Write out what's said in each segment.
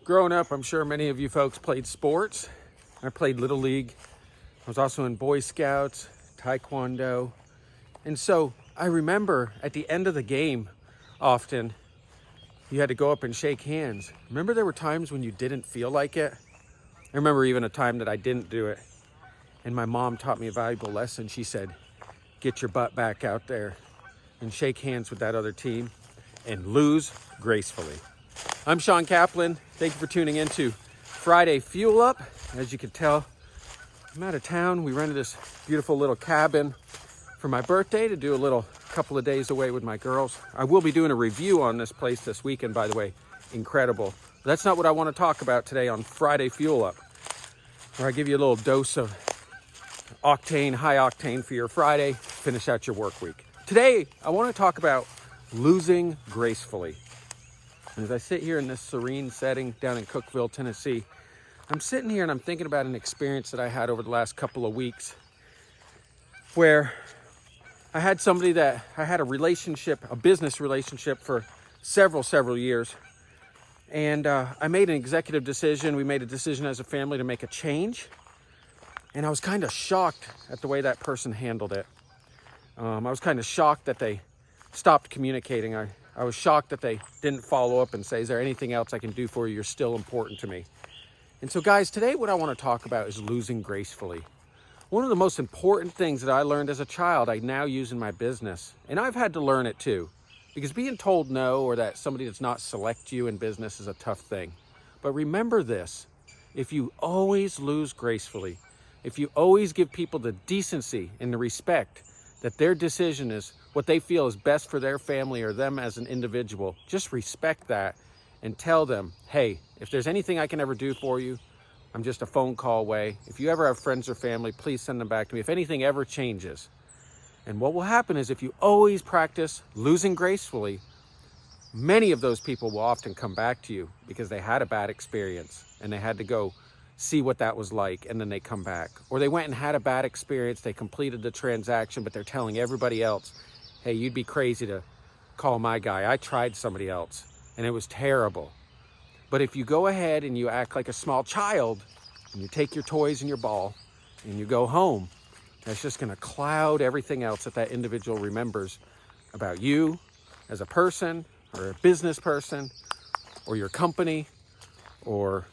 Growing up, I'm sure many of you folks played sports. I played Little League. I was also in Boy Scouts, Taekwondo. And so I remember at the end of the game, often, you had to go up and shake hands. Remember there were times when you didn't feel like it? I remember even a time that I didn't do it. And my mom taught me a valuable lesson. She said, get your butt back out there and shake hands with that other team and lose gracefully. I'm Shawn Kaplan. Thank you for tuning in to Friday Fuel Up. As you can tell, I'm out of town. We rented this beautiful little cabin for my birthday to do a little couple of days away with my girls. I will be doing a review on this place this weekend, by the way. Incredible. But that's not what I want to talk about today on Friday Fuel Up, where I give you a little dose of octane, high octane for your Friday, finish out your work week. Today, I want to talk about losing gracefully. And as I sit here in this serene setting down in Cookeville, Tennessee, I'm sitting here and I'm thinking about an experience that I had over the last couple of weeks where I had somebody that I had a relationship, a business relationship for several years. And I made an executive decision. We made a decision as a family to make a change. And I was kind of shocked at the way that person handled it. I was kind of shocked that they stopped communicating. I was shocked that they didn't follow up and say, is there anything else I can do for you? You're still important to me. And so guys, today what I want to talk about is losing gracefully. One of the most important things that I learned as a child, I now use in my business. And I've had to learn it too. Because being told no, or that somebody does not select you in business, is a tough thing. But remember this, if you always lose gracefully, if you always give people the decency and the respect that their decision is what they feel is best for their family or them as an individual, just respect that and tell them, hey, if there's anything I can ever do for you, I'm just a phone call away. If you ever have friends or family, please send them back to me. If anything ever changes. And what will happen is if you always practice losing gracefully, many of those people will often come back to you because they had a bad experience and they had to go see what that was like, and then they come back. Or they went and had a bad experience, they completed the transaction, but they're telling everybody else, hey, you'd be crazy to call my guy. I tried somebody else and it was terrible. But if you go ahead and you act like a small child and you take your toys and your ball and you go home, that's just gonna cloud everything else that individual remembers about you as a person or a business person or your company or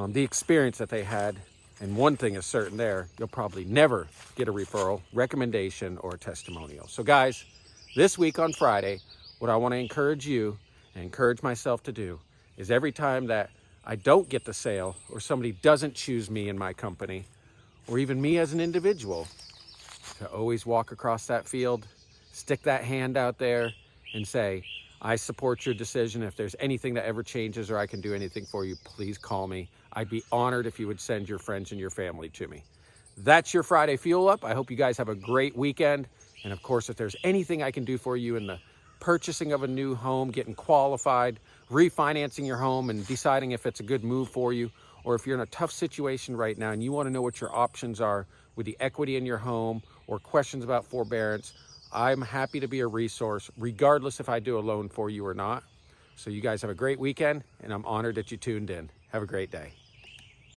the experience that they had. And one thing is certain there, you'll probably never get a referral, recommendation, or a testimonial. So guys, this week on Friday, what I want to encourage you and encourage myself to do is every time that I don't get the sale or somebody doesn't choose me in my company or even me as an individual, to always walk across that field, stick that hand out there and say, I support your decision. If there's anything that ever changes or I can do anything for you, please call me. I'd be honored if you would send your friends and your family to me. That's your Friday Fuel Up. I hope you guys have a great weekend. And of course, if there's anything I can do for you in the purchasing of a new home, getting qualified, refinancing your home and deciding if it's a good move for you, or if you're in a tough situation right now and you want to know what your options are with the equity in your home or questions about forbearance, I'm happy to be a resource, regardless if I do a loan for you or not. So you guys have a great weekend, and I'm honored that you tuned in. Have a great day.